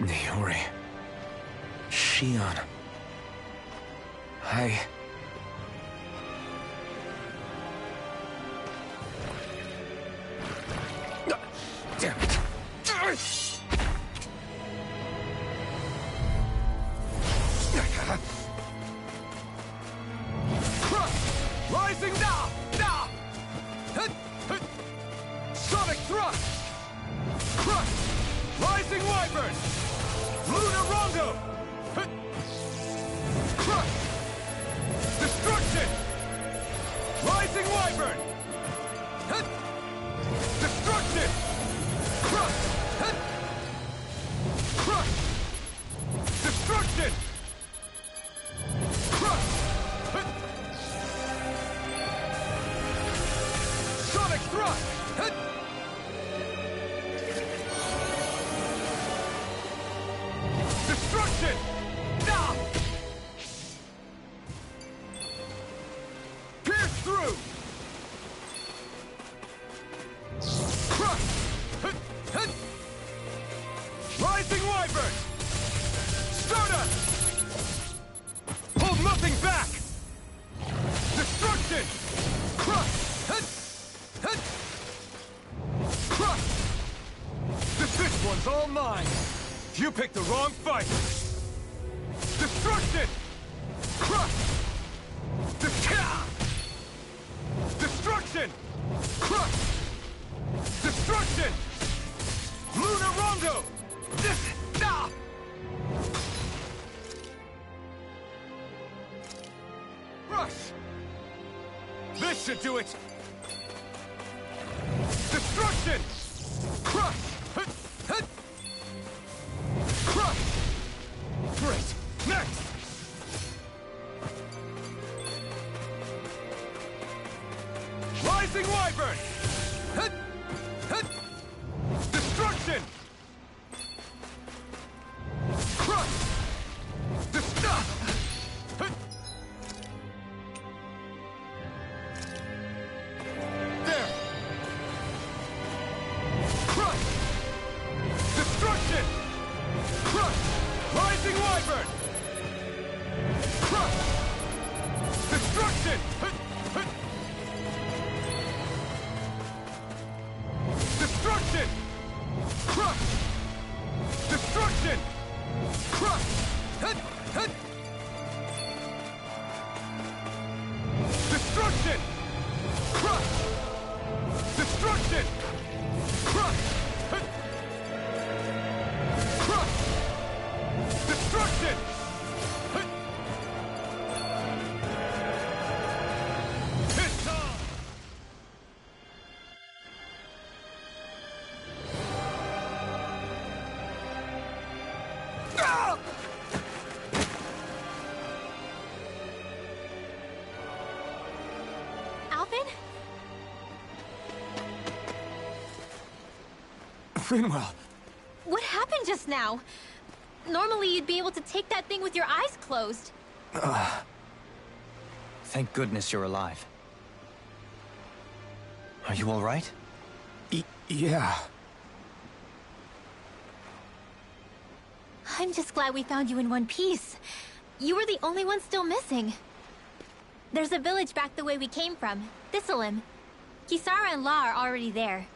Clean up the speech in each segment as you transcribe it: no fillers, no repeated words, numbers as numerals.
Niori. Shion. Damn it. Rising now! Sonic thrust! Crush! Rising Wyvern! Lunar Rondo! Crush! Destruction! Rising Wyvern! Destruction! Crush! Crush! Destruction! Crush! Sonic thrust! Destruction! Pierce through! Crush! Rising Wyvern! Stardust! Hold nothing back! Destruction! Crush! Crush! This one's all mine! You picked the wrong fight! Destruction! Crush! Destruction! Crush! Destruction! Lunar Rondo! Crush! This should do it! Destruction! Crush! Crush! Great! Next! Rising Wyvern! Destruction! Crush! There! Crush! Destruction! Crush! Rising Wyvern! Crush! Destruction! Destruction! Crush! Destruction! Crush! Destruction! Crush! Destruction! Crush! Crush! Destruction! It's on! Alvin? Rinwell! What happened just now? Normally you'd be able to take that thing with your eyes closed. Thank goodness you're alive. Are you all right? Yeah. I'm just glad we found you in one piece. You were the only one still missing. There's a village back the way we came from, Thistleim. Kisara and La are already there.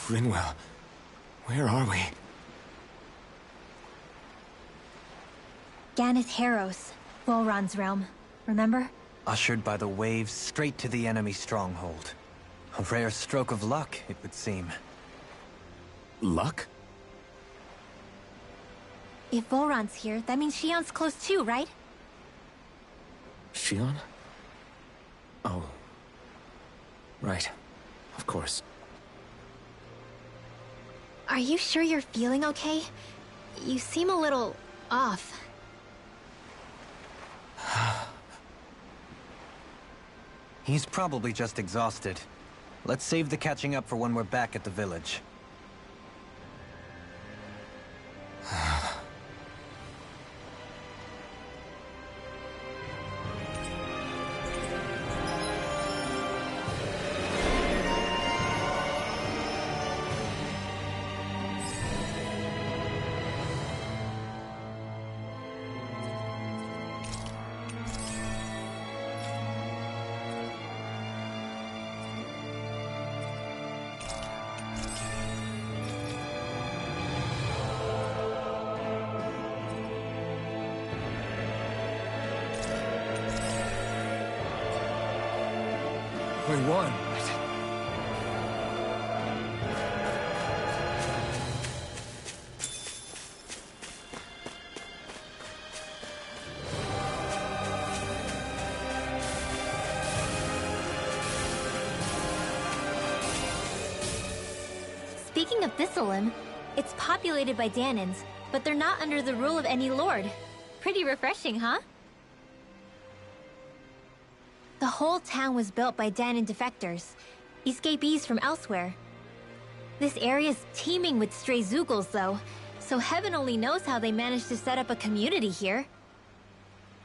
Rinwell, where are we? Ganeth Haros, Volron's realm. Remember? Ushered by the waves straight to the enemy stronghold. A rare stroke of luck, it would seem. Luck? If Volron's here, that means Shion's close too, right? Shion? Oh. Right. Of course. Are you sure you're feeling okay? You seem a little off. He's probably just exhausted. Let's save the catching up for when we're back at the village. We won. Speaking of Thistleum, it's populated by Danans, but they're not under the rule of any lord. Pretty refreshing, huh? The whole town was built by Danan defectors, escapees from elsewhere. This area's teeming with stray Zeugles, though, so heaven only knows how they managed to set up a community here.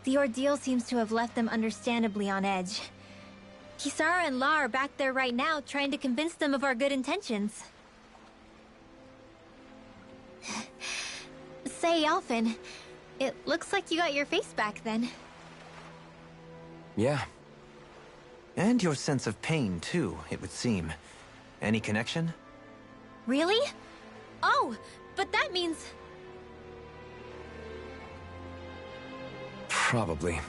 The ordeal seems to have left them understandably on edge. Kisara and La are back there right now trying to convince them of our good intentions. Say, Alphen, it looks like you got your face back then. Yeah. And your sense of pain, too, it would seem. Any connection? Really? Oh, but that means... Probably.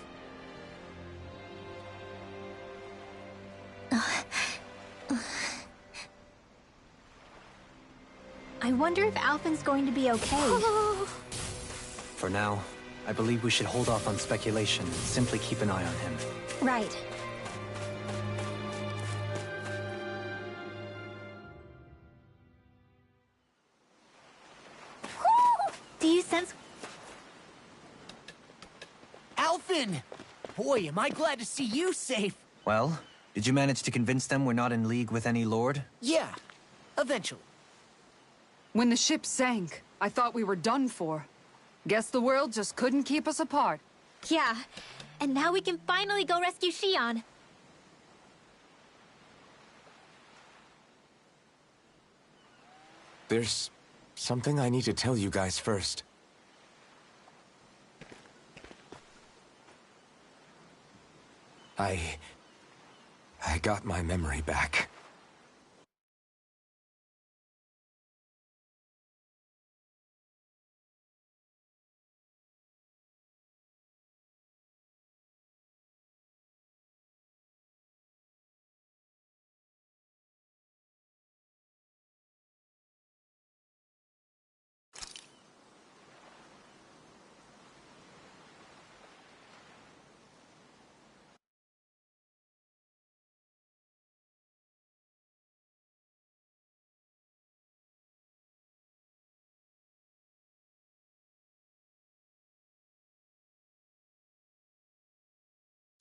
I wonder if Alphen's going to be okay. For now, I believe we should hold off on speculation and simply keep an eye on him. Right. Do you sense... Alphen! Boy, am I glad to see you safe. Well, did you manage to convince them we're not in league with any lord? Yeah, eventually. When the ship sank, I thought we were done for. Guess the world just couldn't keep us apart. Yeah, and now we can finally go rescue Xion. There's something I need to tell you guys first. I got my memory back.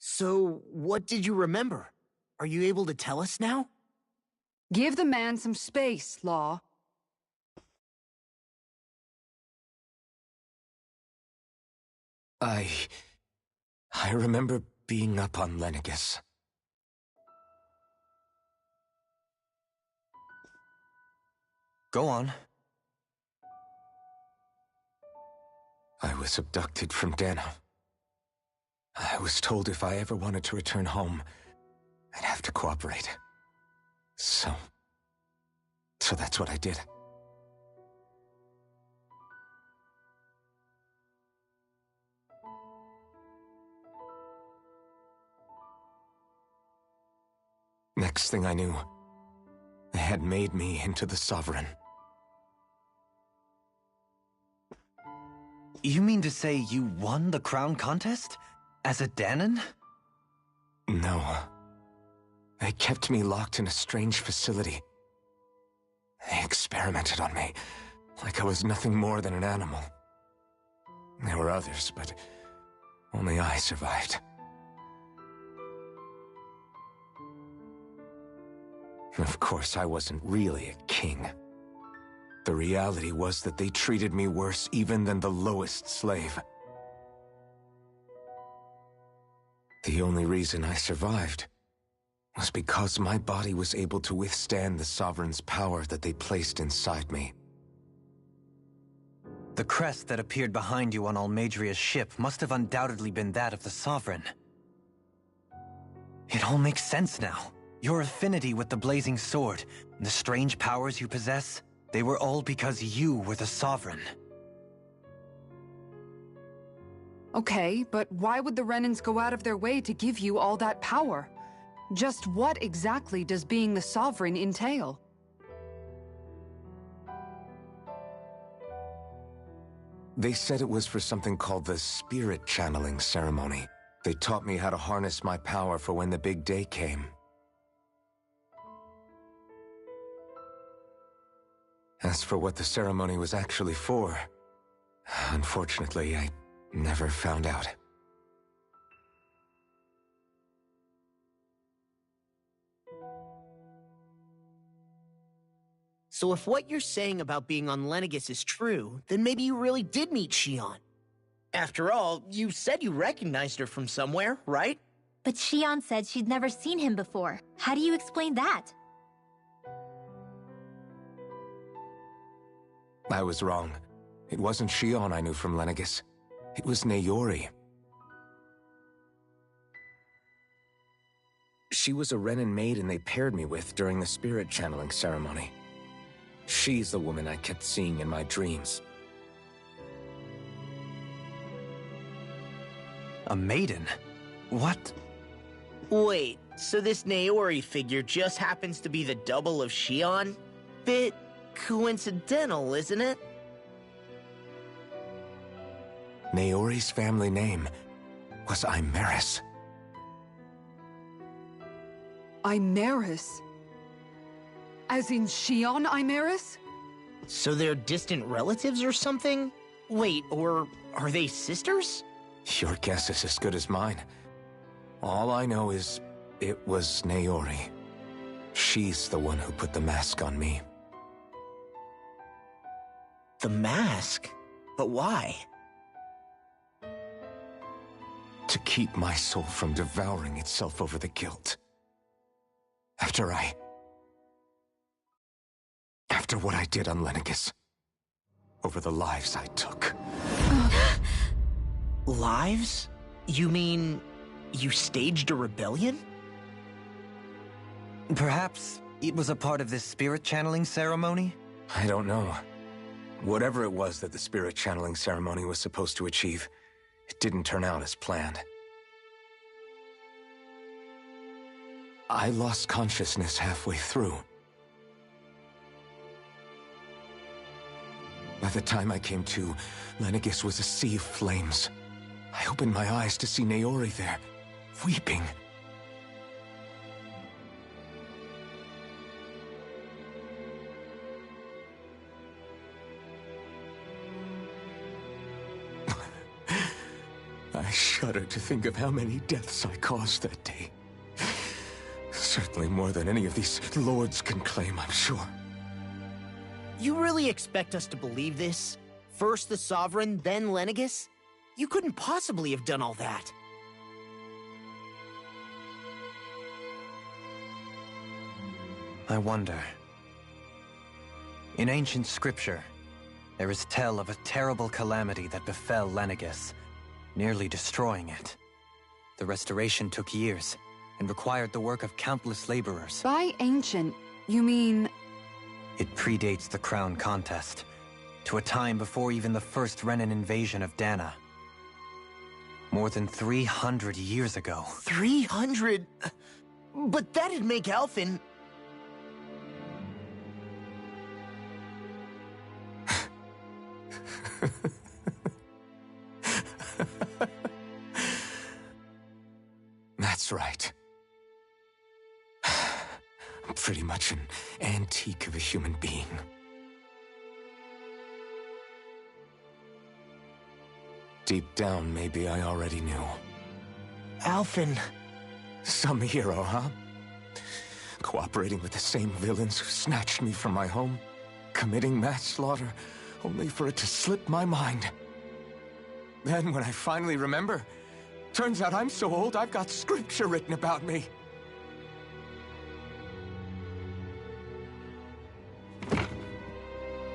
So, what did you remember? Are you able to tell us now? Give the man some space, Law. I remember being up on Lenegis. Go on. I was abducted from Dana. I was told if I ever wanted to return home, I'd have to cooperate. So that's what I did. Next thing I knew, they had made me into the Sovereign. You mean to say you won the crown contest? As a Danan? No. They kept me locked in a strange facility. They experimented on me, like I was nothing more than an animal. There were others, but only I survived. Of course, I wasn't really a king. The reality was that they treated me worse even than the lowest slave. The only reason I survived was because my body was able to withstand the Sovereign's power that they placed inside me. The crest that appeared behind you on Almeidria's ship must have undoubtedly been that of the Sovereign. It all makes sense now. Your affinity with the Blazing Sword, and the strange powers you possess, they were all because you were the Sovereign. Okay, but why would the Renans go out of their way to give you all that power? Just what exactly does being the Sovereign entail? They said it was for something called the Spirit Channeling Ceremony. They taught me how to harness my power for when the big day came. As for what the ceremony was actually for, unfortunately, I never found out. So if what you're saying about being on Lenegis is true, then maybe you really did meet Xion. After all, you said you recognized her from somewhere, right? But Xion said she'd never seen him before. How do you explain that? I was wrong. It wasn't Xion I knew from Lenegis. It was Naori. She was a Renan maiden they paired me with during the spirit channeling ceremony. She's the woman I kept seeing in my dreams. A maiden? What? Wait, so this Naori figure just happens to be the double of Xion? Bit coincidental, isn't it? Naori's family name was Imeris. Imeris? As in Xion Imeris? So they're distant relatives or something? Wait, or are they sisters? Your guess is as good as mine. All I know is it was Naori. She's the one who put the mask on me. The mask? But why? To keep my soul from devouring itself over the guilt. After what I did on Lenegis. Over the lives I took. Lives? You mean you staged a rebellion? Perhaps it was a part of this spirit channeling ceremony? I don't know. Whatever it was that the spirit channeling ceremony was supposed to achieve, it didn't turn out as planned. I lost consciousness halfway through. By the time I came to, Lenegis was a sea of flames. I opened my eyes to see Naori there, weeping. I shudder to think of how many deaths I caused that day. Certainly more than any of these lords can claim, I'm sure. You really expect us to believe this? First the Sovereign, then Lenegis? You couldn't possibly have done all that. I wonder. In ancient scripture, there is tell of a terrible calamity that befell Lenegis, nearly destroying it. The restoration took years, and required the work of countless laborers. By ancient, you mean... It predates the crown contest, to a time before even the first Renan invasion of Dana. More than 300 years ago. 300? But that'd make Alphen... That's right. I'm pretty much an antique of a human being. Deep down, maybe I already knew. Alphen... Some hero, huh? Cooperating with the same villains who snatched me from my home, committing mass slaughter, only for it to slip my mind. Then, when I finally remember, turns out I'm so old I've got scripture written about me.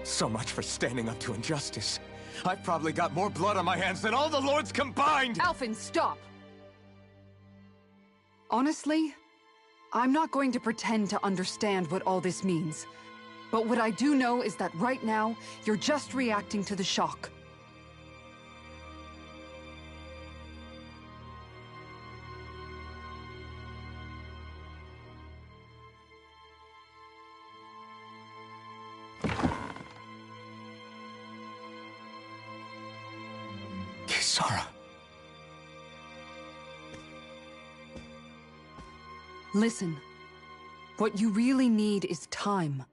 So much for standing up to injustice. I've probably got more blood on my hands than all the lords combined! Alphen, stop! Honestly, I'm not going to pretend to understand what all this means. But what I do know is that right now, you're just reacting to the shock. Sara. Listen. What you really need is time.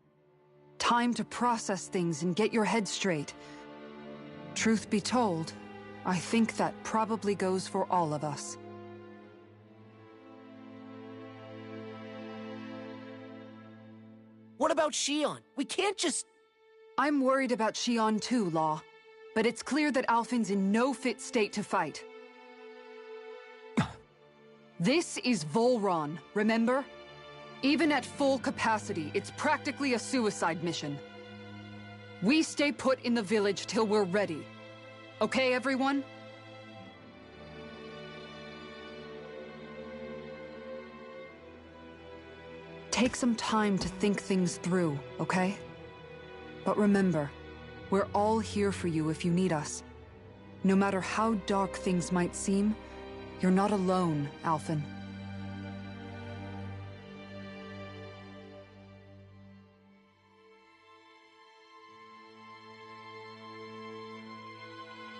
Time to process things and get your head straight. Truth be told, I think that probably goes for all of us. What about Shion? We can't just... I'm worried about Shion too, Law. But it's clear that Alphen's in no fit state to fight. This is Volron, remember? Even at full capacity, it's practically a suicide mission. We stay put in the village till we're ready. Okay, everyone? Take some time to think things through, okay? But remember, we're all here for you if you need us. No matter how dark things might seem, you're not alone, Alphen.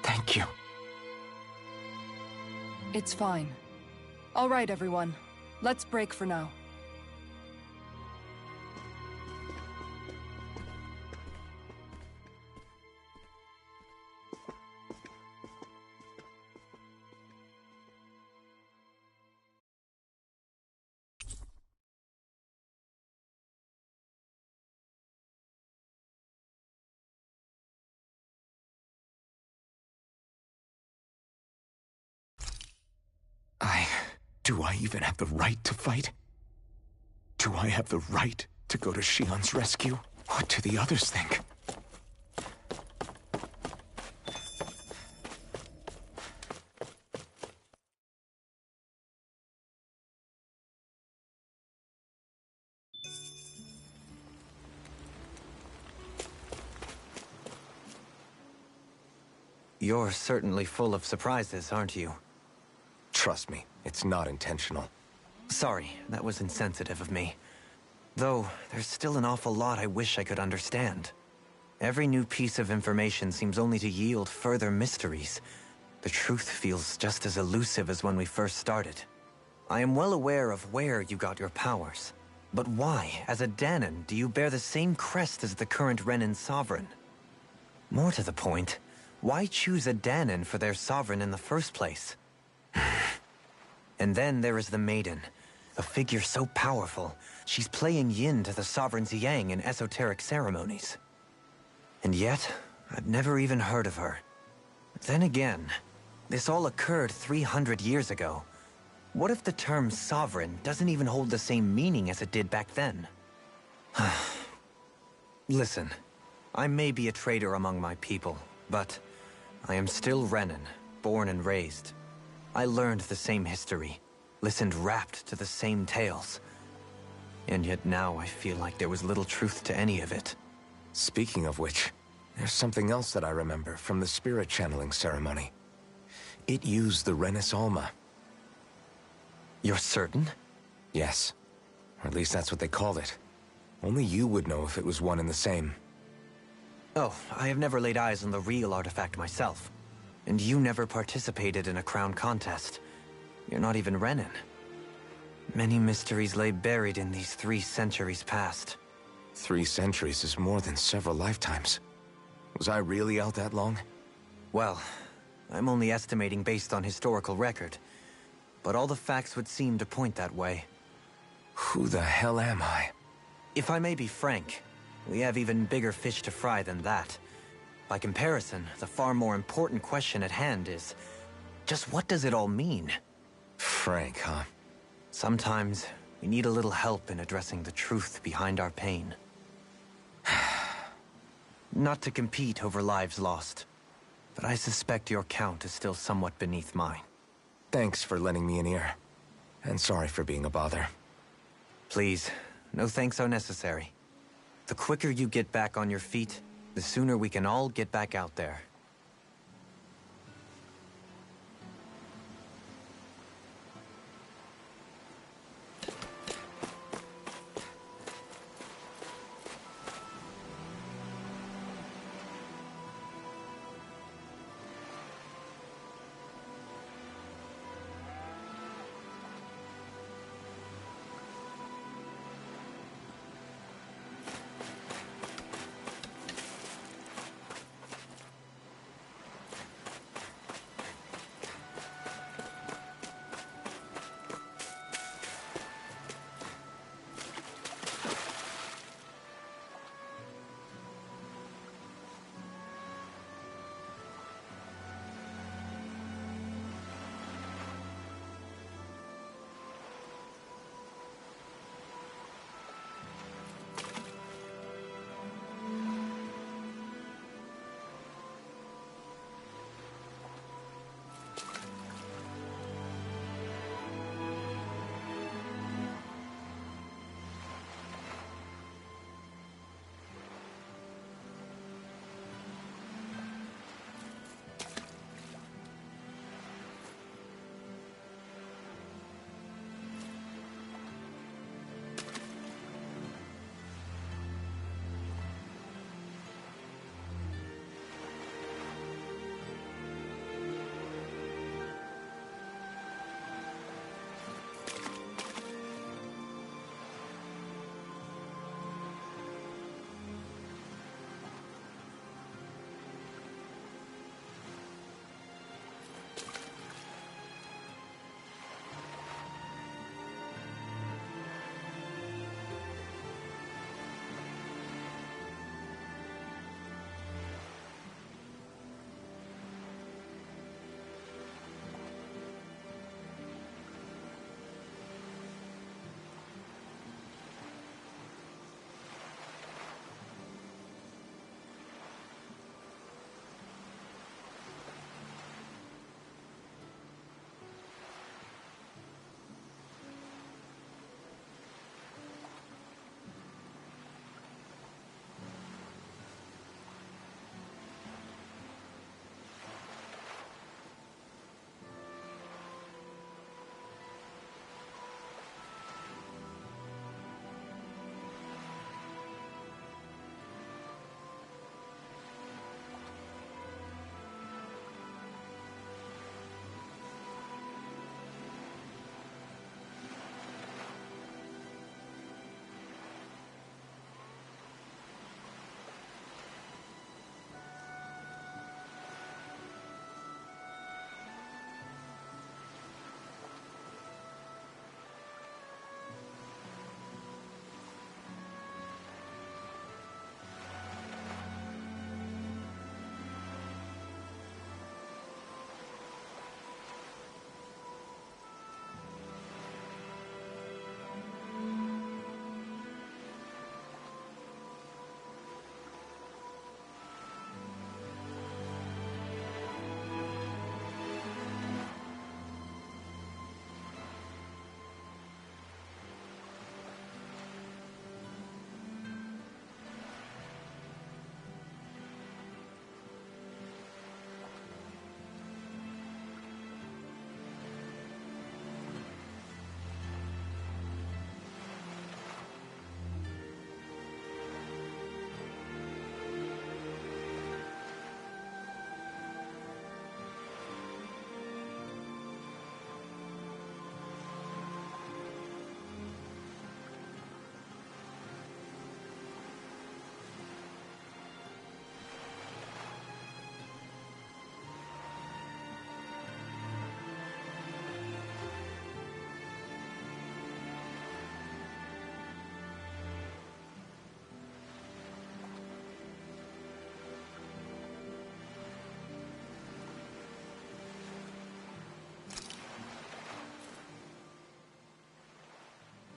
Thank you. It's fine. All right, everyone. Let's break for now. Do I even have the right to fight? Do I have the right to go to Shion's rescue? What do the others think? You're certainly full of surprises, aren't you? Trust me, it's not intentional. Sorry, that was insensitive of me. Though, there's still an awful lot I wish I could understand. Every new piece of information seems only to yield further mysteries. The truth feels just as elusive as when we first started. I am well aware of where you got your powers. But why, as a Dahnan, do you bear the same crest as the current Renan sovereign? More to the point, why choose a Dahnan for their sovereign in the first place? And then there is the Maiden, a figure so powerful, she's playing yin to the sovereign's yang in esoteric ceremonies. And yet, I've never even heard of her. Then again, this all occurred 300 years ago. What if the term sovereign doesn't even hold the same meaning as it did back then? Listen, I may be a traitor among my people, but I am still Renan, born and raised. I learned the same history, listened rapt to the same tales. And yet now I feel like there was little truth to any of it. Speaking of which, there's something else that I remember from the spirit channeling ceremony. It used the Renis Alma. You're certain? Yes. Or at least that's what they called it. Only you would know if it was one and the same. Oh, I have never laid eyes on the real artifact myself. And you never participated in a crown contest. You're not even Renan. Many mysteries lay buried in these 3 centuries past. 3 centuries is more than several lifetimes. Was I really out that long? Well, I'm only estimating based on historical record. But all the facts would seem to point that way. Who the hell am I? If I may be frank, we have even bigger fish to fry than that. By comparison, the far more important question at hand is, just what does it all mean? Frank, huh? Sometimes, we need a little help in addressing the truth behind our pain. Not to compete over lives lost, but I suspect your count is still somewhat beneath mine. Thanks for lending me an ear. And sorry for being a bother. Please, no thanks are necessary. The quicker you get back on your feet, the sooner we can all get back out there.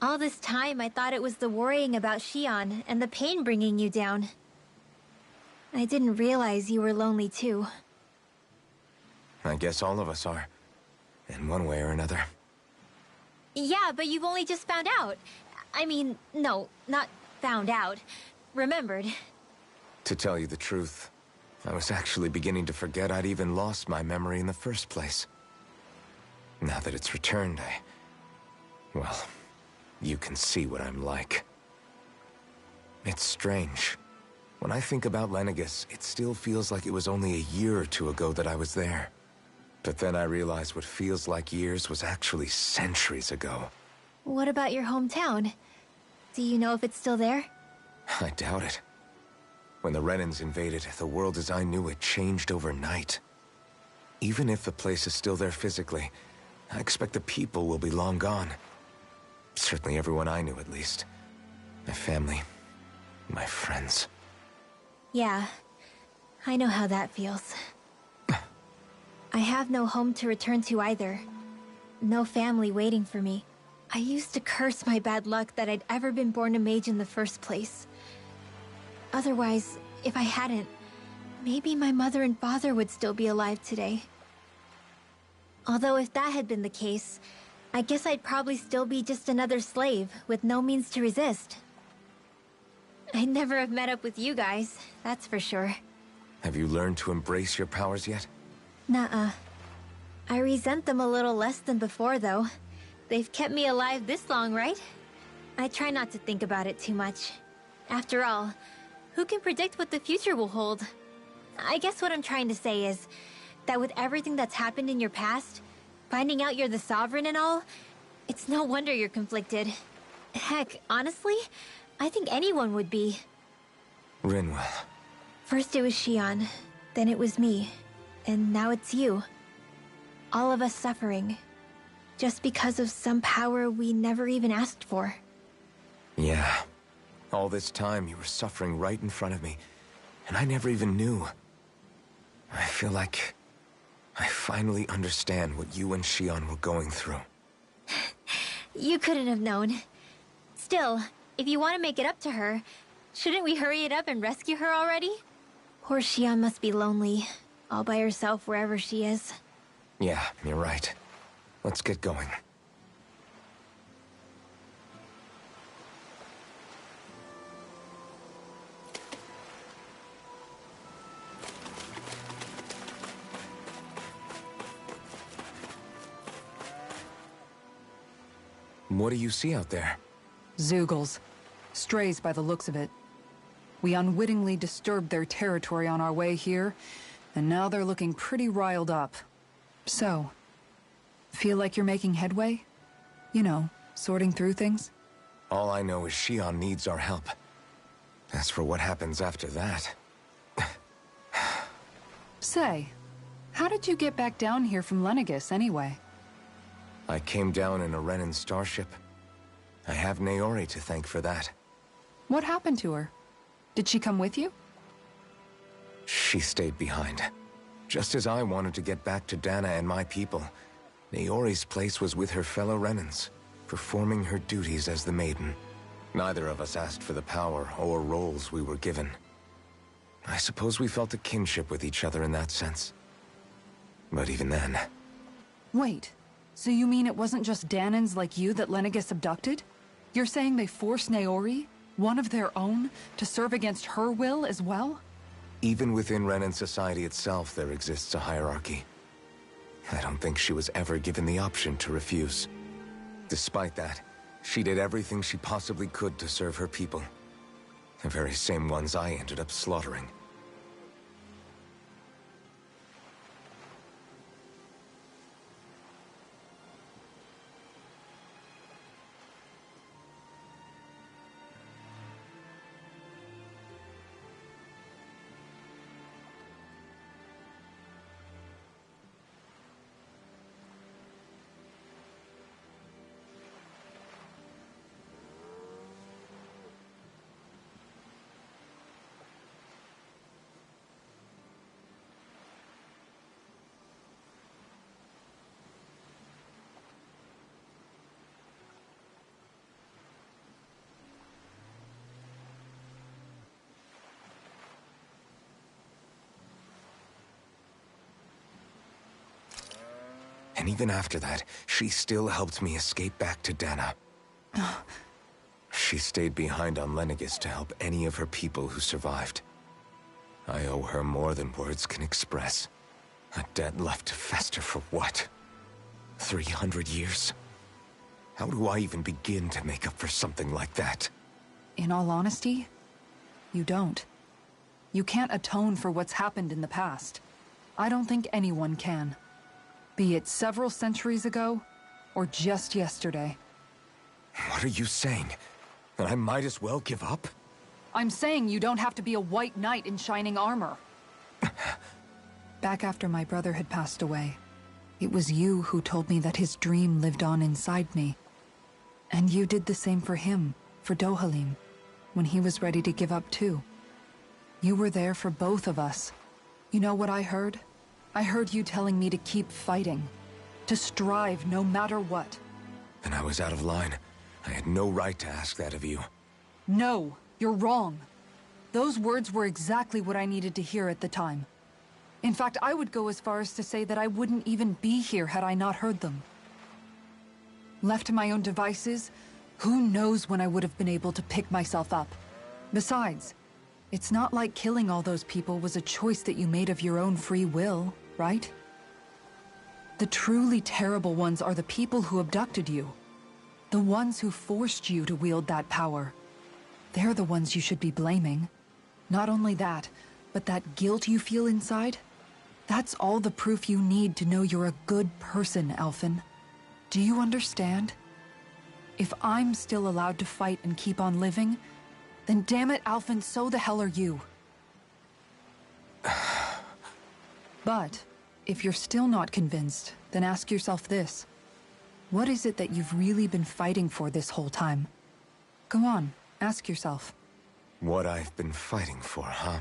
All this time, I thought it was the worrying about Shion and the pain bringing you down. I didn't realize you were lonely too. I guess all of us are. In one way or another. Yeah, but you've only just found out. I mean, no, not found out. Remembered. To tell you the truth, I was actually beginning to forget I'd even lost my memory in the first place. Now that it's returned, well, you can see what I'm like. It's strange. When I think about Lenegis, it still feels like it was only a year or two ago that I was there. But then I realized what feels like years was actually centuries ago. What about your hometown? Do you know if it's still there? I doubt it. When the Renans invaded, the world as I knew it changed overnight. Even if the place is still there physically, I expect the people will be long gone. Certainly everyone I knew, at least. My family, my friends. Yeah, I know how that feels. I have no home to return to either. No family waiting for me. I used to curse my bad luck that I'd ever been born a mage in the first place. Otherwise, if I hadn't, maybe my mother and father would still be alive today. Although if that had been the case, I guess I'd probably still be just another slave with no means to resist. I'd never have met up with you guys, that's for sure. Have you learned to embrace your powers yet? Nuh-uh. I resent them a little less than before, though. They've kept me alive this long, right? I try not to think about it too much. After all, who can predict what the future will hold? I guess what I'm trying to say is that with everything that's happened in your past, finding out you're the Sovereign and all, it's no wonder you're conflicted. Heck, honestly, I think anyone would be. Rinwell. First it was Shion, then it was me, and now it's you. All of us suffering, just because of some power we never even asked for. Yeah. All this time you were suffering right in front of me, and I never even knew. I feel like I finally understand what you and Shion were going through. You couldn't have known. Still, if you want to make it up to her, shouldn't we hurry it up and rescue her already? Poor Shion must be lonely, all by herself wherever she is. Yeah, you're right. Let's get going. What do you see out there? Zeugles. Strays by the looks of it. We unwittingly disturbed their territory on our way here, and now they're looking pretty riled up. So, feel like you're making headway? You know, sorting through things? All I know is Shion needs our help. As for what happens after that... Say, how did you get back down here from Lenegis, anyway? I came down in a Renan starship. I have Naori to thank for that. What happened to her? Did she come with you? She stayed behind. Just as I wanted to get back to Dana and my people, Naori's place was with her fellow Renans, performing her duties as the Maiden. Neither of us asked for the power or roles we were given. I suppose we felt a kinship with each other in that sense. But even then... Wait, so you mean it wasn't just Danans like you that Lenegis abducted? You're saying they forced Naori, one of their own, to serve against her will as well? Even within Renan society itself, there exists a hierarchy. I don't think she was ever given the option to refuse. Despite that, she did everything she possibly could to serve her people. The very same ones I ended up slaughtering. And even after that, she still helped me escape back to Dana. She stayed behind on Lenegis to help any of her people who survived. I owe her more than words can express. A debt left to fester for what? 300 years? How do I even begin to make up for something like that? In all honesty, you don't. You can't atone for what's happened in the past. I don't think anyone can. Be it several centuries ago, or just yesterday. What are you saying? That I might as well give up? I'm saying you don't have to be a white knight in shining armor. Back after my brother had passed away, it was you who told me that his dream lived on inside me. And you did the same for him, for Dohalim, when he was ready to give up too. You were there for both of us. You know what I heard? I heard you telling me to keep fighting, to strive no matter what. Then I was out of line. I had no right to ask that of you. No, you're wrong. Those words were exactly what I needed to hear at the time. In fact, I would go as far as to say that I wouldn't even be here had I not heard them. Left to my own devices, who knows when I would have been able to pick myself up. Besides, it's not like killing all those people was a choice that you made of your own free will, right? The truly terrible ones are the people who abducted you. The ones who forced you to wield that power. They're the ones you should be blaming. Not only that, but that guilt you feel inside, that's all the proof you need to know you're a good person, Alphen. Do you understand? If I'm still allowed to fight and keep on living, then damn it, Alphen, so the hell are you. But, if you're still not convinced, then ask yourself this. What is it that you've really been fighting for this whole time? Go on, ask yourself. What I've been fighting for, huh?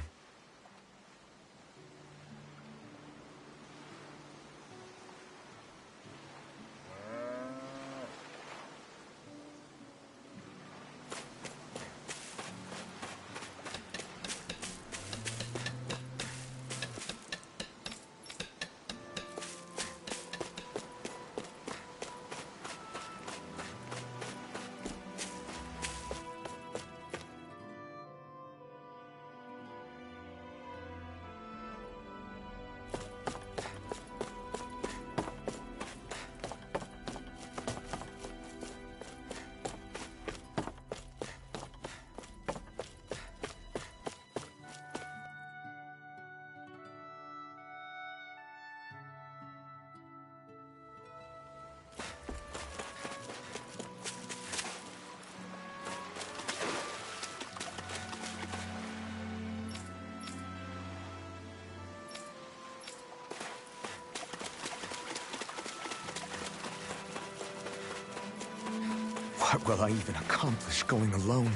What will I even accomplish going alone?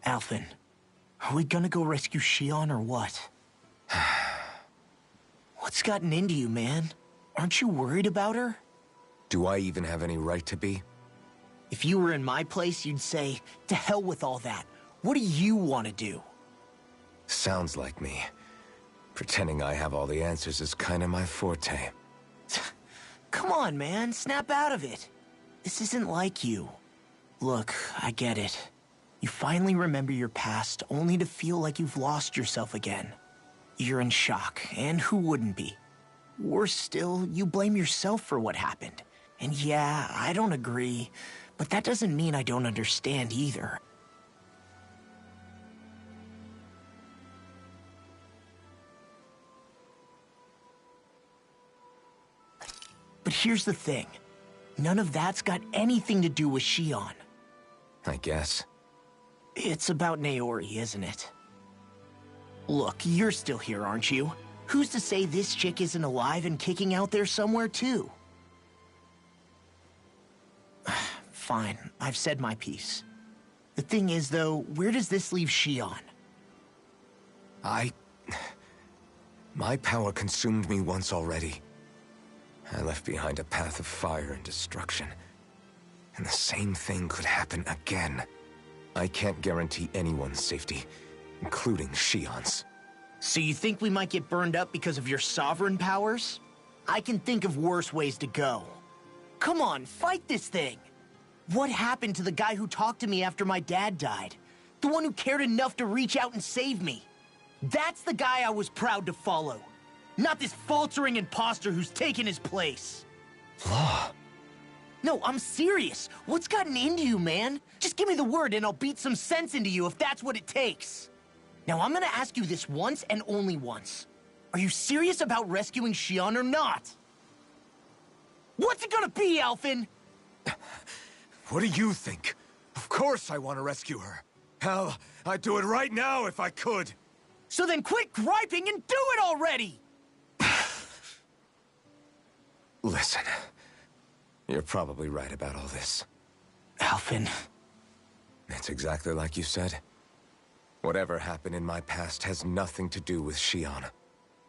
Alphen, are we gonna go rescue Shion or what? What's gotten into you, man? Aren't you worried about her? Do I even have any right to be? If you were in my place, you'd say, to hell with all that. What do you want to do? Sounds like me. Pretending I have all the answers is kind of my forte. Come on, man. Snap out of it. This isn't like you. Look, I get it. You finally remember your past, only to feel like you've lost yourself again. You're in shock, and who wouldn't be? Worse still, you blame yourself for what happened. And yeah, I don't agree, but that doesn't mean I don't understand either. But here's the thing. None of that's got anything to do with Shion. I guess. It's about Naori, isn't it? Look, you're still here, aren't you? Who's to say this chick isn't alive and kicking out there somewhere, too? Fine, I've said my piece. The thing is, though, where does this leave Shion? My power consumed me once already. I left behind a path of fire and destruction. And the same thing could happen again. I can't guarantee anyone's safety, including Shion's. So you think we might get burned up because of your sovereign powers? I can think of worse ways to go. Come on, fight this thing! What happened to the guy who talked to me after my dad died? The one who cared enough to reach out and save me? That's the guy I was proud to follow. Not this faltering imposter who's taken his place. Law. No, I'm serious. What's gotten into you, man? Just give me the word and I'll beat some sense into you if that's what it takes. Now, I'm gonna ask you this once and only once. Are you serious about rescuing Shion or not? What's it gonna be, Alphen? What do you think? Of course I want to rescue her. Hell, I'd do it right now if I could. So then quit griping and do it already! Listen, you're probably right about all this. Alphen. It's exactly like you said. Whatever happened in my past has nothing to do with Shion.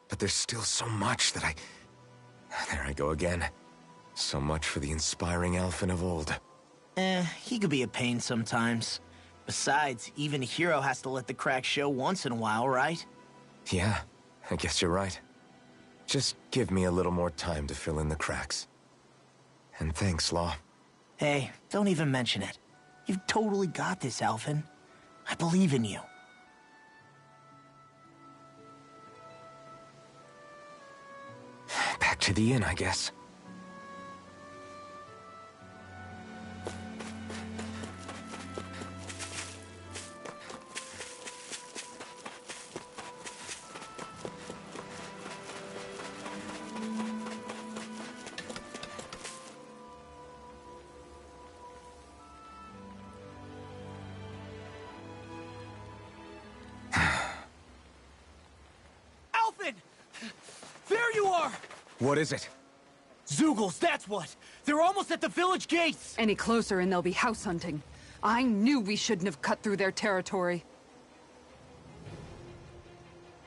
But there's still so much that There I go again. So much for the inspiring Alphen of old. He could be a pain sometimes. Besides, even a hero has to let the cracks show once in a while, right? Yeah, I guess you're right. Just give me a little more time to fill in the cracks. And thanks, Law. Hey, don't even mention it. You've totally got this, Alphen. I believe in you. Back to the inn, I guess. There you are! What is it? Zeugles, that's what! They're almost at the village gates! Any closer and they'll be house hunting. I knew we shouldn't have cut through their territory.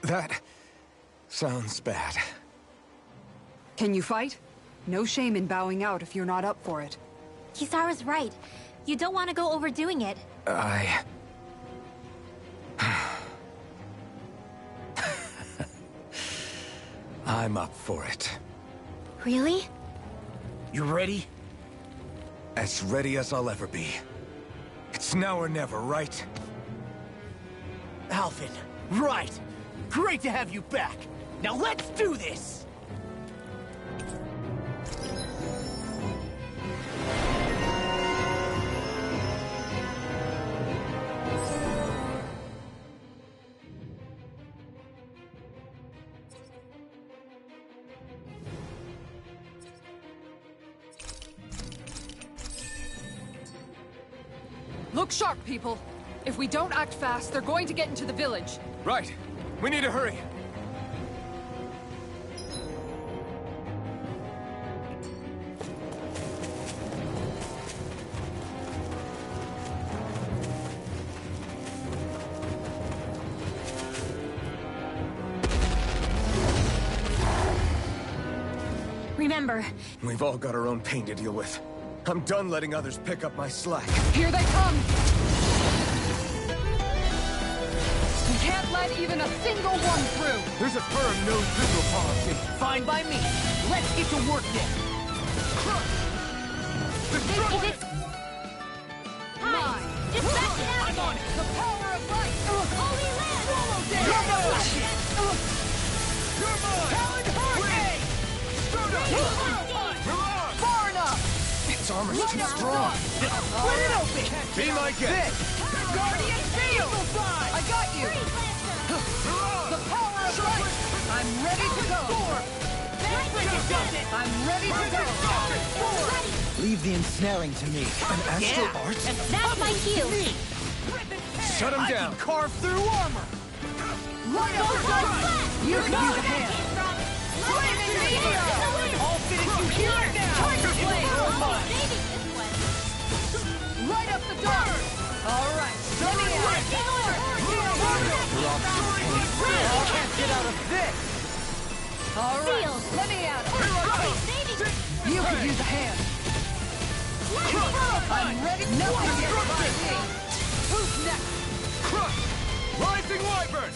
That sounds bad. Can you fight? No shame in bowing out if you're not up for it. Kisara's right. You don't want to go overdoing it. I'm up for it. Really? You ready? As ready as I'll ever be. It's now or never, right? Alphen, right! Great to have you back! Now let's do this! Look sharp, people. If we don't act fast, they're going to get into the village. Right. We need to hurry. Remember, We've all got our own pain to deal with. I'm done letting others pick up my slack. Here they come! We can't let even a single one through! There's a firm no-signal policy. Fine by me. Let's get to work then. is it... Hi! Just back it up! I'm on it. The power of light! Holy land! You're mine. You're mine! Talon Hurricane! Far enough! Its armor's Light too up strong. Split it open! Be my guest. Guardian Field! I got you! The power of light! I'm ready to go! I'm ready to go! Leave the ensnaring to me. An astral art? That's my cue! Shut him I down. can carve through armor! Light up your gun! You can use a hand! Flaming meteor! I'll finish you here now! Tiger Blade! Light up the dark! Alright, let me out! Can't get out of this! Alright, let me out! You can use a hand! I'm ready! Nothing gets by me! Who's next? Rising Wyvern!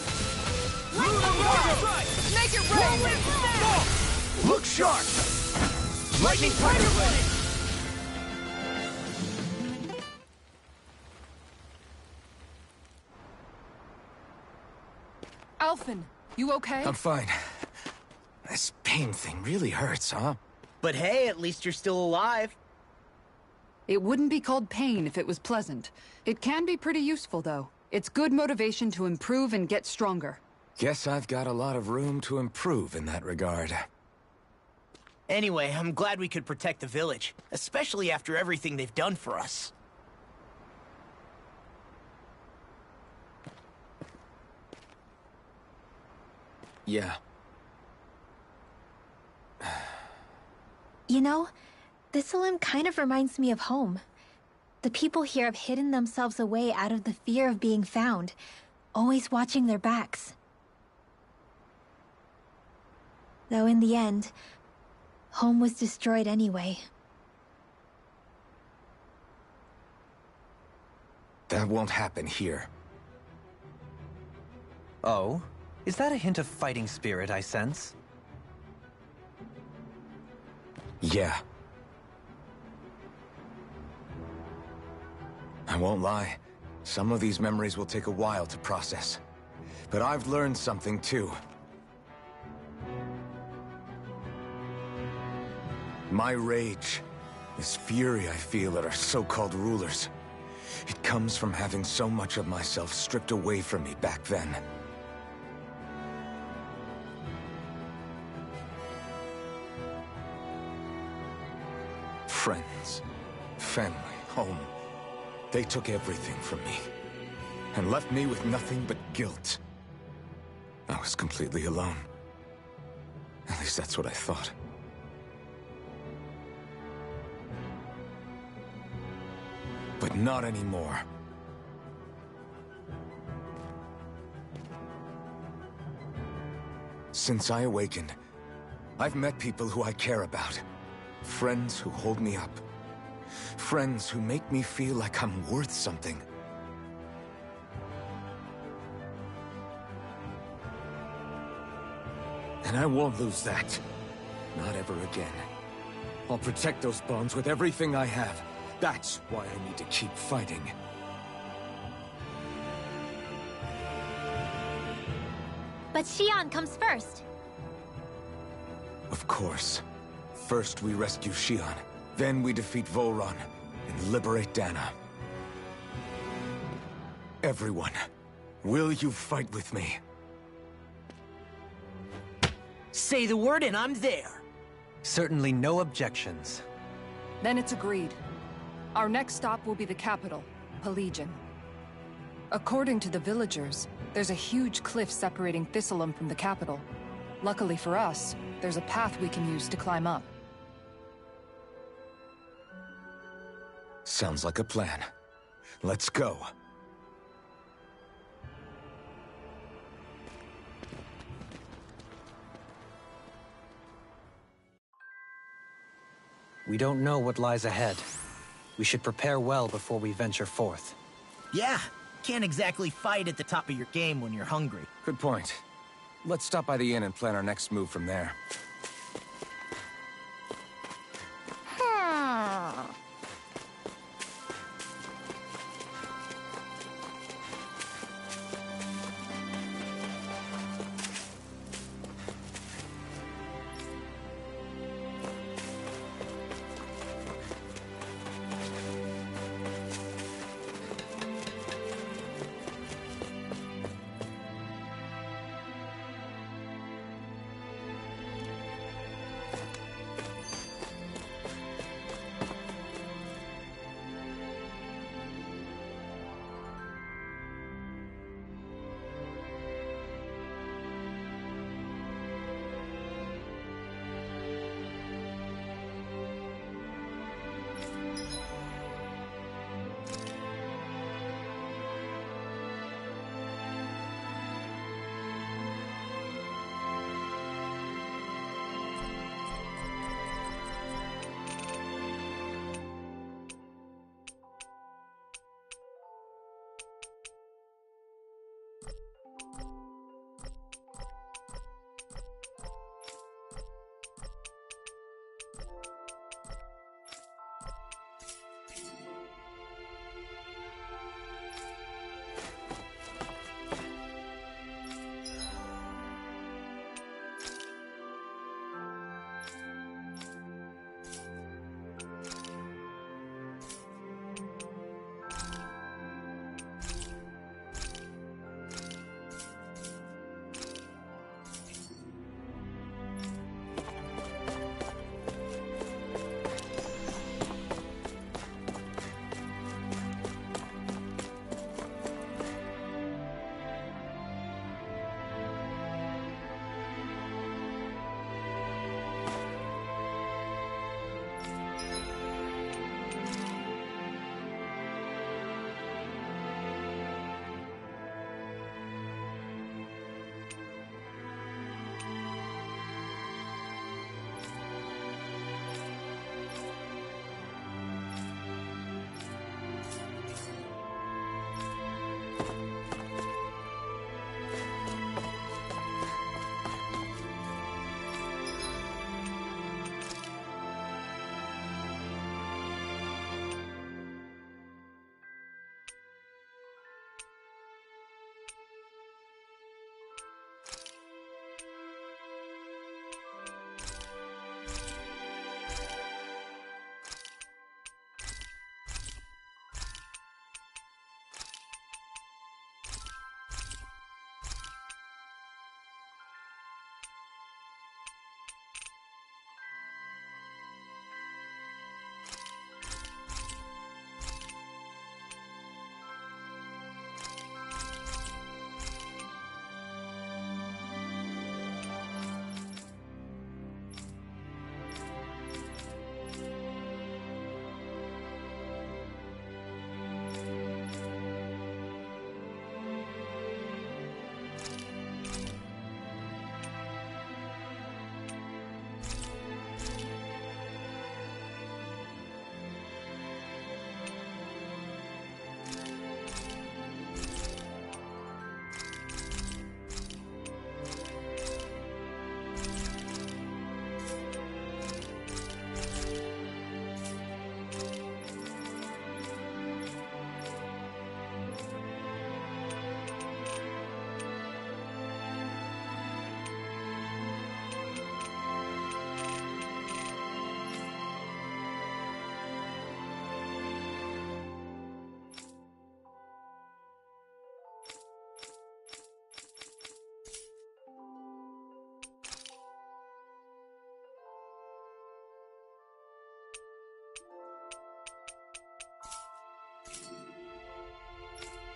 Make it rain! Look sharp! Lightning Tiger Blade! Alphen, you okay? I'm fine. This pain thing really hurts, huh? But hey, at least you're still alive. It wouldn't be called pain if it was pleasant. It can be pretty useful, though. It's good motivation to improve and get stronger. Guess I've got a lot of room to improve in that regard. Anyway, I'm glad we could protect the village, especially after everything they've done for us. Yeah. You know, Thistleum kind of reminds me of home. The people here have hidden themselves away out of the fear of being found, always watching their backs. Though in the end, home was destroyed anyway. That won't happen here. Oh? Is that a hint of fighting spirit I sense? Yeah. I won't lie. Some of these memories will take a while to process. But I've learned something too. My rage, this fury I feel at our so-called rulers, it comes from having so much of myself stripped away from me back then. Friends, family, home. They took everything from me, and left me with nothing but guilt. I was completely alone. At least that's what I thought. But not anymore. Since I awakened, I've met people who I care about. Friends who hold me up. Friends who make me feel like I'm worth something. And I won't lose that. Not ever again. I'll protect those bonds with everything I have. That's why I need to keep fighting. But Xion comes first. Of course. First we rescue Xion, then we defeat Volron, and liberate Dana. Everyone, will you fight with me? Say the word and I'm there. Certainly no objections. Then it's agreed. Our next stop will be the capital, Pelegion. According to the villagers, there's a huge cliff separating Thistleum from the capital. Luckily for us, there's a path we can use to climb up. Sounds like a plan. Let's go. We don't know what lies ahead. We should prepare well before we venture forth. Yeah, can't exactly fight at the top of your game when you're hungry. Good point. Let's stop by the inn and plan our next move from there.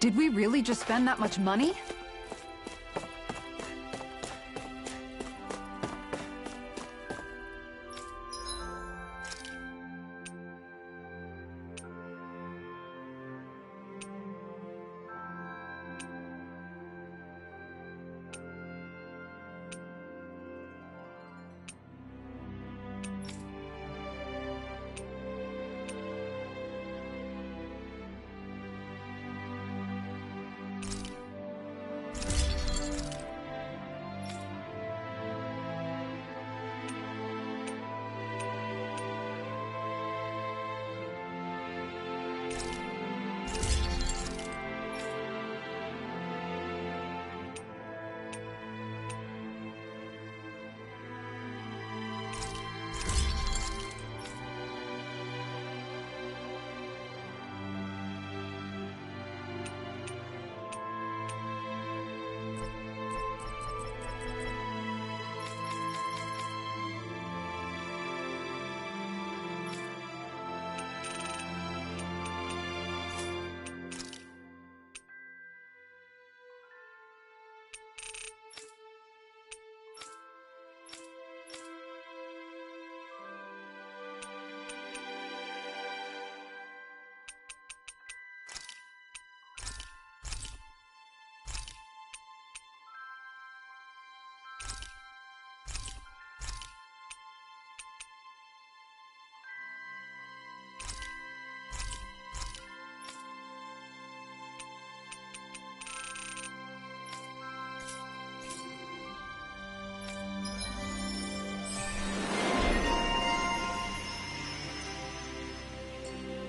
Did we really just spend that much money?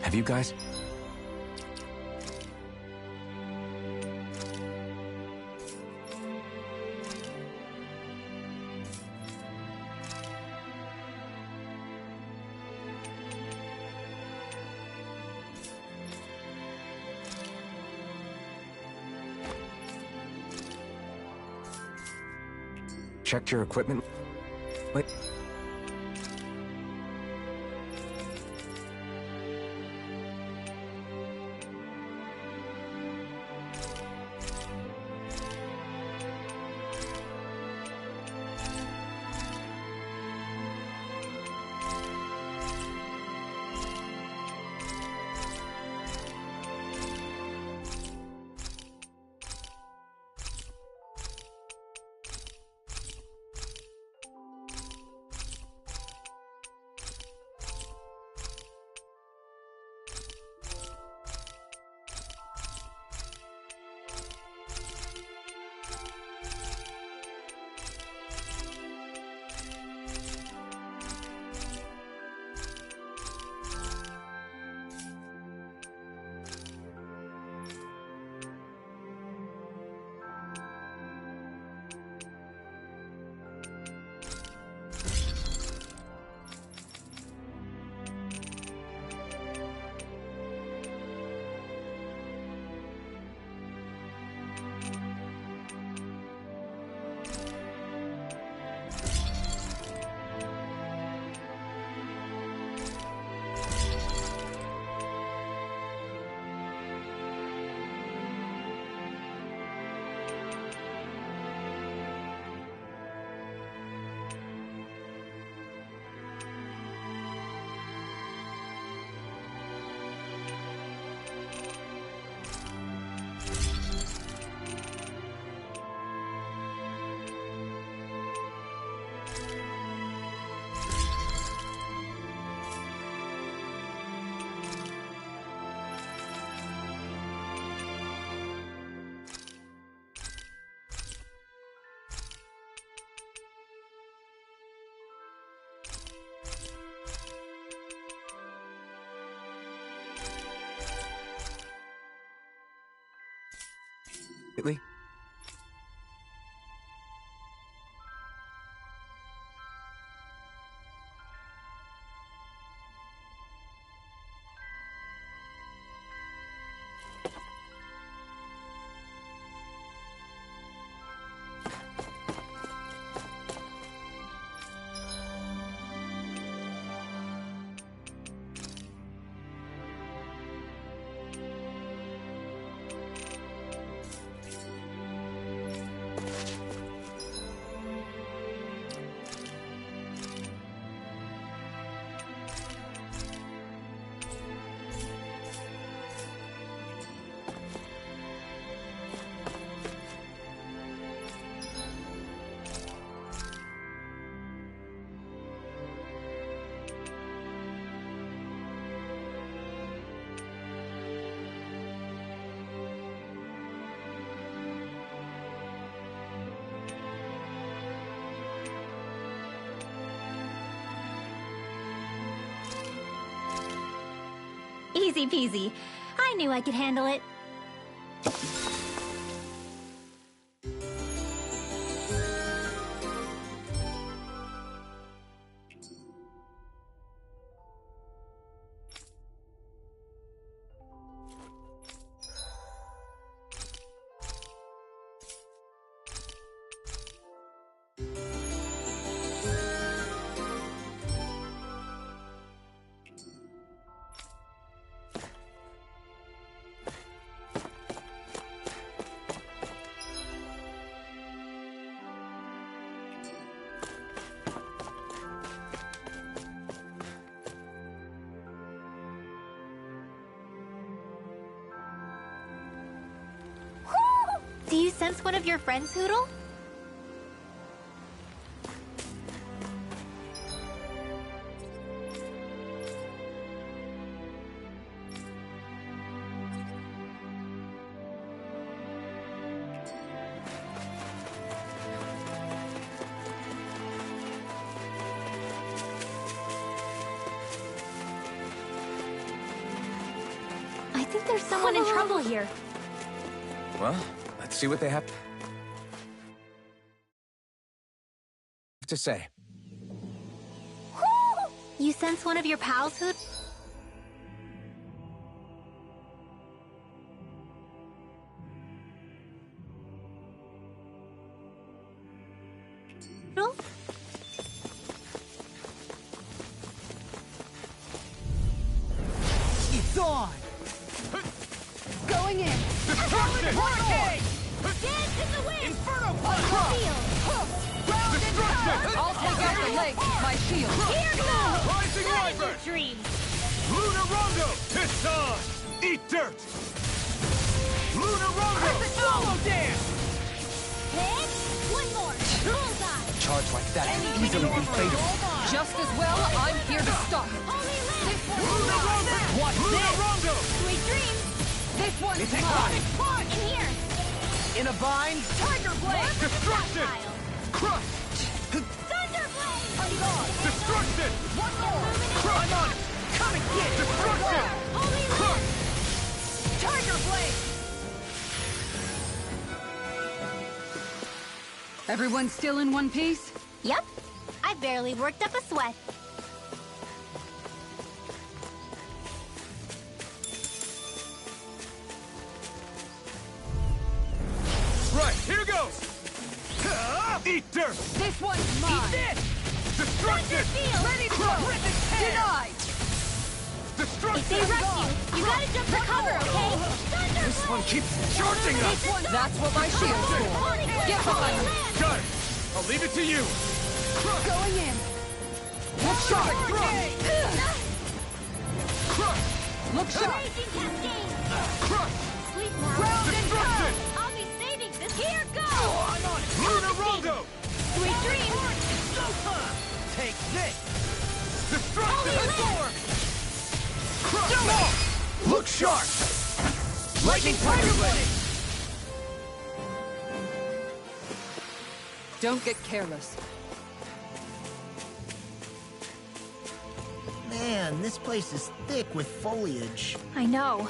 Have you guys? Checked your equipment? Wait. Lately? Easy peasy. I knew I could handle it. Do you sense one of your friends, Hootle? think there's someone in trouble here. Well, let's see what they have to say. You sense one of your pals, Hood? No? It's on! Going in! Destruction! Hurricane! Dance in the wind! Inferno On the Punch! field! Destruction! I'll take out the leg with my shield. Here goes! Rising Not in Wyvern! your dreams! Lunar Rondo! It's on! Eat dirt! Lunar Rondo! Swallow dance! Hit! One more! Bullseye! Charge like that can easily be fatal. Just as well, I'm here to stop it. Holy Land! Lunar Rondo! Watch Lunar this! Rondo! Sweet dreams! This one's It's a mine. punch! In here! In a bind, Tiger Blade! Destruction! Crush! Thunder Blade! Destruction! One more! I'm on it! Come and get it! Destruction! Holy Land! Tiger Blade! Everyone still in one piece? Yep. I barely worked up a sweat. Right, here goes! Eat dirt! This one's mine. Destruction! Ready to go. Denied. Destruction! If they rush you, you gotta jump for cover, okay? Thunder This one keeps charging us! That's what my shield's for. Get behind me. Got it! I'll leave it to you! Going in. Look sharp. Crush! Look sharp. Raging Cascade! Crush! Sleep now. Ground and Destruction! pound. I'll be saving this. Here goes! I'm on it! Lunar Rondo! Sweet dreams! Showtime! Take this! Destruction! Forward! Crush! Look sharp! Lightning Tiger Blade! Don't get careless. Man, this place is thick with foliage. I know.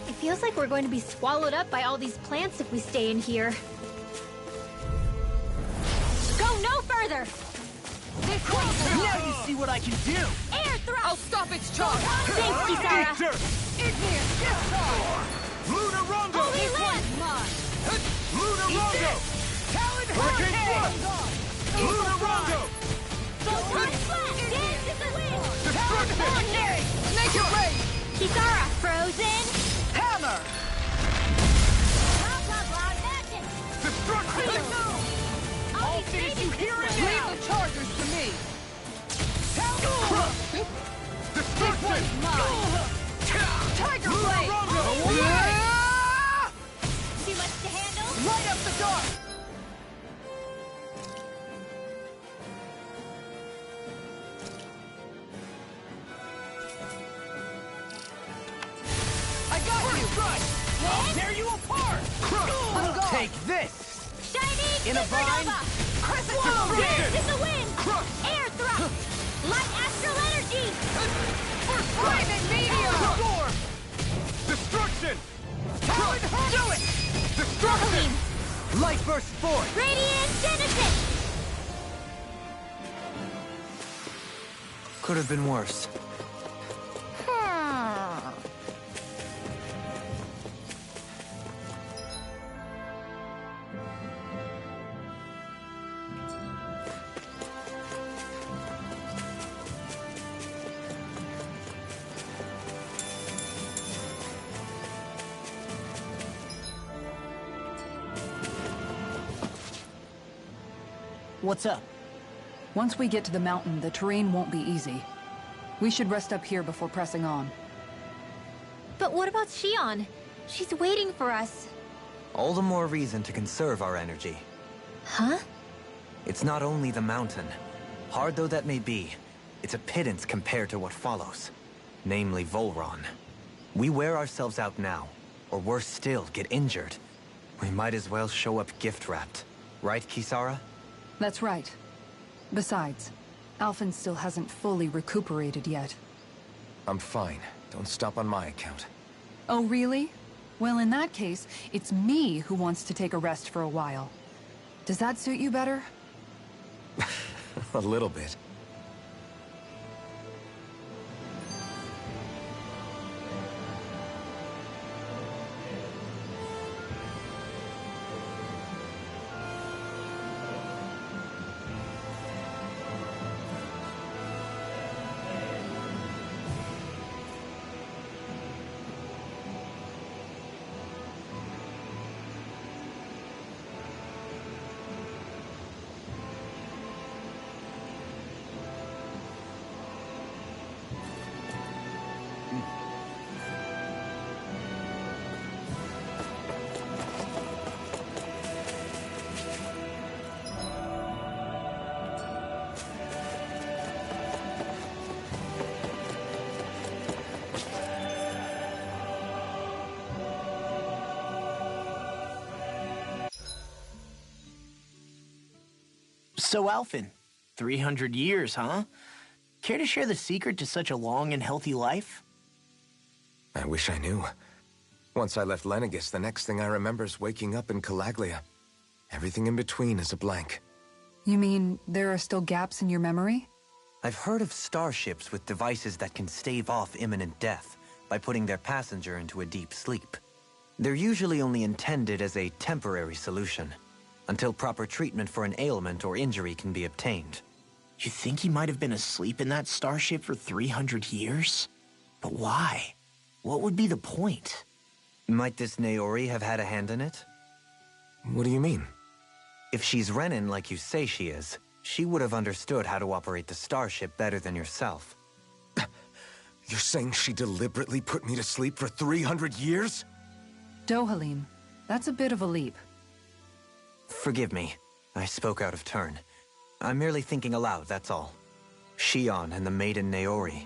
It feels like we're going to be swallowed up by all these plants if we stay in here. Go no further! This one's Now you see what I can do! Air thrust! I'll stop its charge. Thanks, Eat Kisara! dirt! Igneous discharge. Lunar Rondo! Holy This Land! one's mine. Lunar Rondo! Talon Hurricane Hurricane! Blast! Lunar Rondo! Go one flat! Dance in the wind! Destruction! Make it rain. Kisara! Frozen! Hammer! Blah, blah, blah, magic! Destruction! I'll be Did you saving hear this it? one. Leave the chargers to me. This Destruction! one's mine. Tiger Lunar Blade. Rondo! Ah! Too much to handle? Light up the dark. I got you. I'll tear you apart! I'm gone. Take this! Shining In a bind? Supernova! Crescent Whoa! to the rear. Dance in the wind! Crush! Air thrust! Light astral energy! Flaming meteor. Storm! Destruction! Talon Do it! Destruction! Light burst forth! Radiant Genesis! Could have been worse. What's up? Once we get to the mountain, the terrain won't be easy. We should rest up here before pressing on. But what about Shion? She's waiting for us. All the more reason to conserve our energy. Huh? It's not only the mountain. Hard though that may be, it's a pittance compared to what follows. Namely Volron. We wear ourselves out now, or worse still, get injured. We might as well show up gift-wrapped. Right, Kisara? That's right. Besides, Alphen still hasn't fully recuperated yet. I'm fine. Don't stop on my account. Oh, really? Well, in that case, it's me who wants to take a rest for a while. Does that suit you better? A little bit. So, Alphen, 300 years, huh? Care to share the secret to such a long and healthy life? I wish I knew. Once I left Lenegis, the next thing I remember is waking up in Calaglia. Everything in between is a blank. You mean there are still gaps in your memory? I've heard of starships with devices that can stave off imminent death by putting their passenger into a deep sleep. They're usually only intended as a temporary solution, until proper treatment for an ailment or injury can be obtained. You think he might have been asleep in that starship for 300 years? But why? What would be the point? Might this Naori have had a hand in it? What do you mean? If she's Renan like you say she is, she would have understood how to operate the starship better than yourself. You're saying she deliberately put me to sleep for 300 years? Dohalim, that's a bit of a leap. Forgive me. I spoke out of turn. I'm merely thinking aloud, that's all. Shion and the maiden Naori.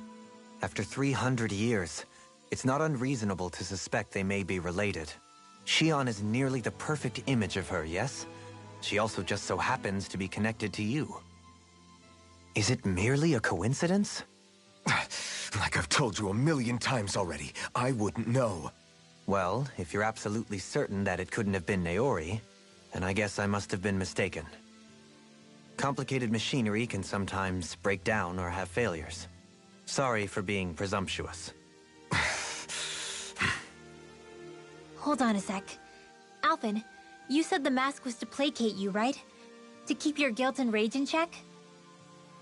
After 300 years, it's not unreasonable to suspect they may be related. Shion is nearly the perfect image of her, yes? She also just so happens to be connected to you. Is it merely a coincidence? Like I've told you a million times already, I wouldn't know. Well, if you're absolutely certain that it couldn't have been Naori, then I guess I must have been mistaken. Complicated machinery can sometimes break down or have failures. Sorry for being presumptuous. Hold on a sec. Alphen, you said the mask was to placate you, right? To keep your guilt and rage in check?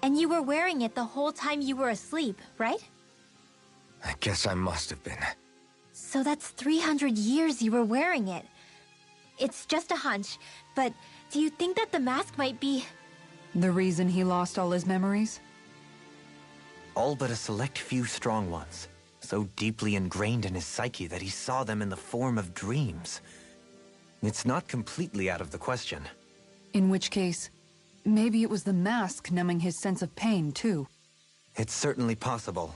And you were wearing it the whole time you were asleep, right? I guess I must have been. So that's 300 years you were wearing it. It's just a hunch, but do you think that the mask might be... The reason he lost all his memories? All but a select few strong ones, so deeply ingrained in his psyche that he saw them in the form of dreams. It's not completely out of the question. In which case, maybe it was the mask numbing his sense of pain, too. It's certainly possible.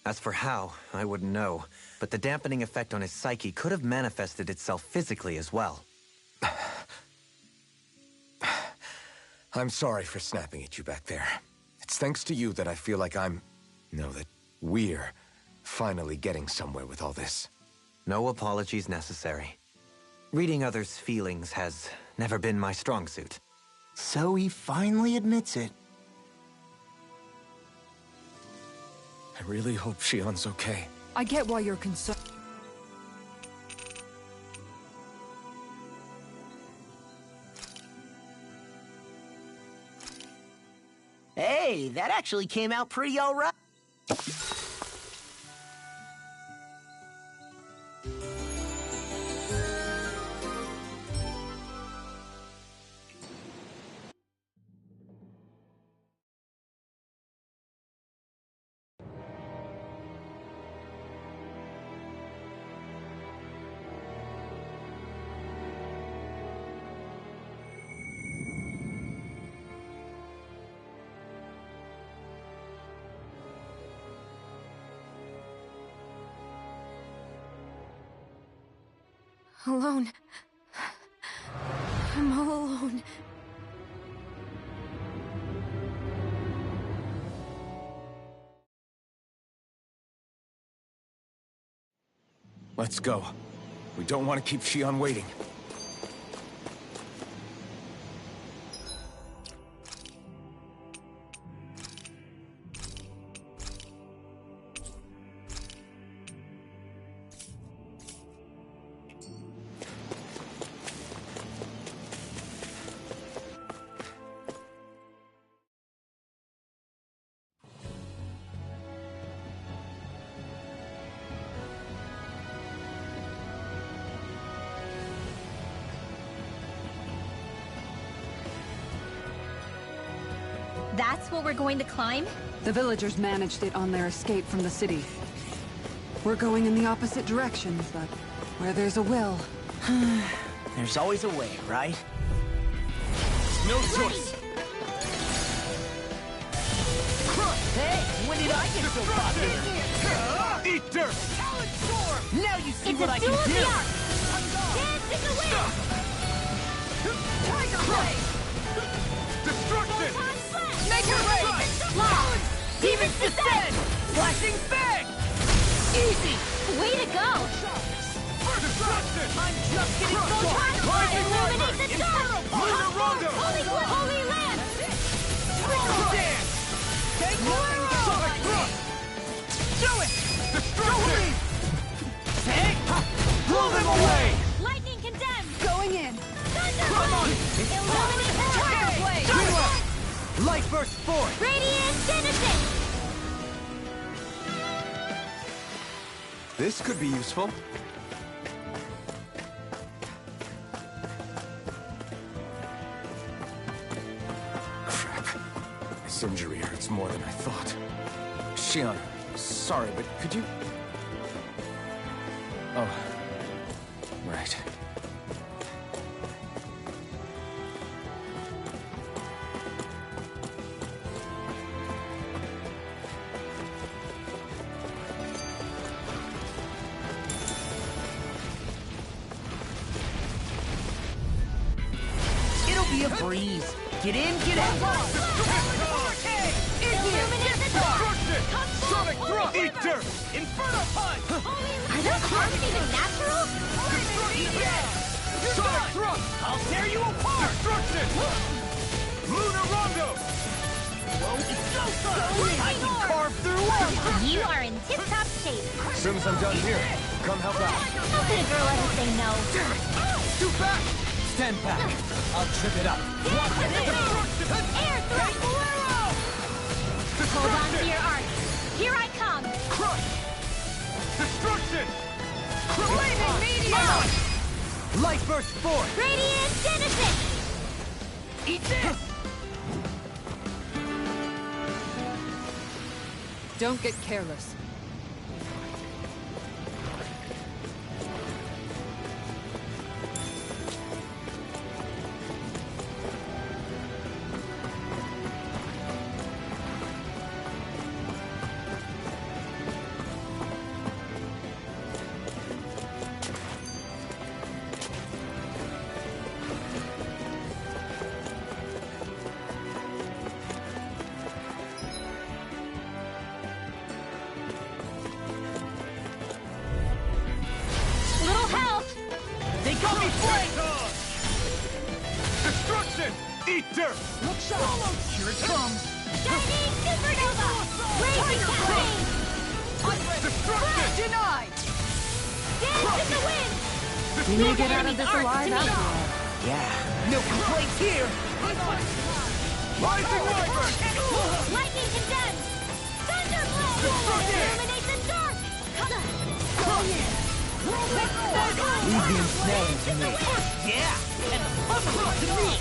As for how, I wouldn't know, but the dampening effect on his psyche could have manifested itself physically as well. I'm sorry for snapping at you back there. It's thanks to you that I feel like that we're finally getting somewhere with all this. No apologies necessary. Reading others' feelings has never been my strong suit. So he finally admits it. I really hope Shion's okay. I get why you're concerned. Hey, that actually came out pretty all right. Alone. I'm all alone. Let's go. We don't want to keep Shion waiting. That's what we're going to climb? The villagers managed it on their escape from the city. We're going in the opposite direction, but where there's a will... There's always a way, right? No choice! Hey, when did I get so popular? Eat dirt! Now you see It's what a I duel can of do! the arts! Dance in the wind! Tiger Blade! Destruction! Naked Blade! Law! Demon's Descent! Flashing Fang! Easy! Way to go! Destruction! I'm just getting started! Illuminate the dark! Lunar Rondo! Holy Glove! Holy Land! Triple Dance! Take nothing! Sonic Thrust! Do it! Destruction! Hey! Blow them away! Lightning condemned! Going in! Thunderblade! Illuminate the Tiger dark! Blade! Light Burst Force! Radiant Genesis! This could be useful. Crap. This injury hurts more than I thought. Shion, sorry, but could you... Oh. Right. It'll be a breeze. Get in, get out! Illuminate the dark! Sonic Thrust! Eat dirt! Inferno Punch! Are those arms even natural? Sonic Thrust! I'll tear you apart! Destruction! Lunar Rondo! It's so fun! I can carve through walls! You are in tip-top shape. As soon as I'm done here, come help out. How could a girl ever say no? Two back! Stand back. I'll trip it up. Air thrust! Hold on to your arcs. Here I come. Crush! Destruction! Flaming Meteor! Light Burst Force! Radiant Genesis! Eat this! Don't get careless. Little help! They got me flanked! Destruction! Eat dirt! Look sharp! Here it comes! Shining Supernova! Raging Campaign! Destruction! Denied! Dance in the wind! You may get out of this alive Arcs to after me. all. Yeah, no complaints here! Rising Wyvern! Lightning condemned! Thunderblade! Illuminate the dark! Leave the ensnaring to me! Yeah! And the puzzle to me!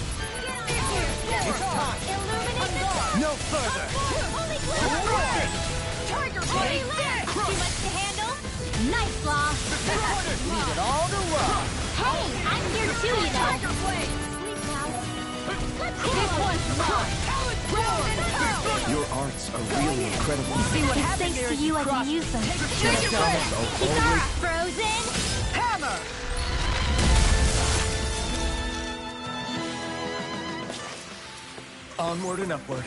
It's time! Illuminate the dark! No further! Holy Glove! Tiger Holy Blade! Land! Too much to handle? Nice, Law! Leave it all to love! Hey, I'm here too, you know! Tiger Blade! Sleep now. This one's mine! Your arts are really incredible. See what It's happens thanks there to as you I cross can use them. Take your breath! Kitara, frozen! Hammer! Onward and upward.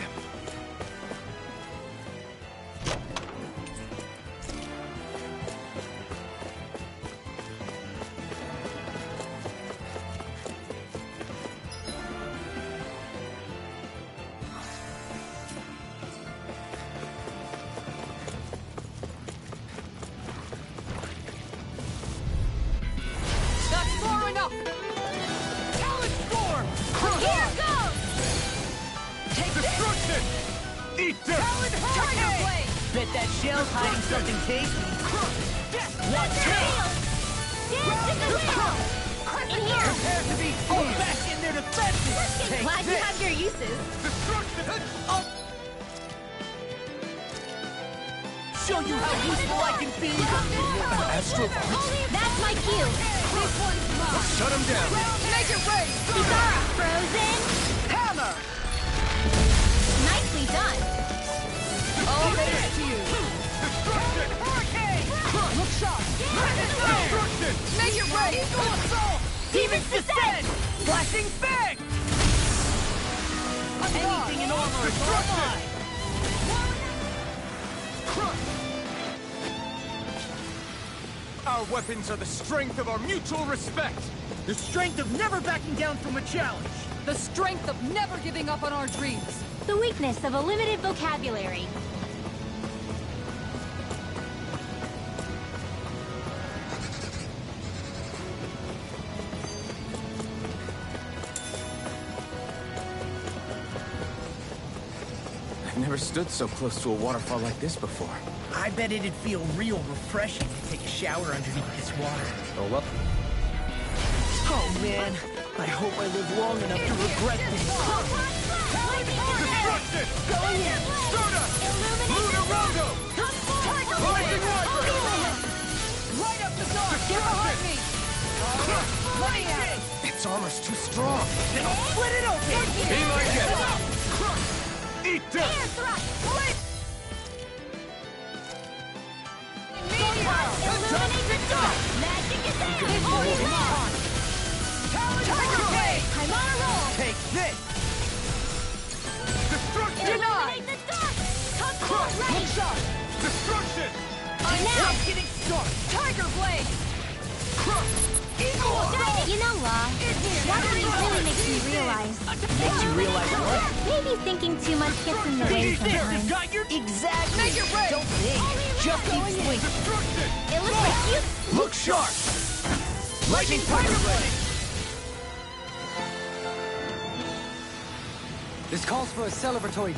Tiger Blade! Bet that shell's hiding something tasty. Dance to the wheel! In here! Prepare to be back in their defenses! Take Glad you this. have your uses. Show you how useful I can be! Astro That's my cue. This one's mine! Shut him down! Make it rain! Bizarra, frozen. Hammer! Nicely done. All thanks to you! Look sharp! Make it rain! Demon's Descent! Flashing Fang! Anything in armor is all mine! Our weapons are the strength of our mutual respect! The strength of never backing down from a challenge! The strength of never giving up on our dreams! The weakness of a limited vocabulary. I've never stood so close to a waterfall like this before. I bet it'd feel real refreshing to take a shower underneath this water. Oh well. Oh man, I hope I live long enough to regret this. Destruction! Going in. Stardust! Illuminate Lunar Rondo! Tiger Rising Wyvern! Light up the dark! Get behind me! Money out! Its armor's too strong. Then I'll split it open! Be my guest! Eat Air death! thrust. Meteor! Illuminate the dark. Magic is in. Tiger Blade! I'm on a roll. Take this! Destruction! Illuminate the dark. Come on, Look ready. sharp! Destruction! I'm Now. just getting started! Tiger Blade! You know, Law, Watery really makes me realize. Makes you realize what? Maybe thinking too much gets in the way This has sometimes. got your... Exactly! Make it rain. Don't think! Just keep swinging! Destruction! It looks like you... Look sharp! Lightning Tiger Blade! This calls for a celebratory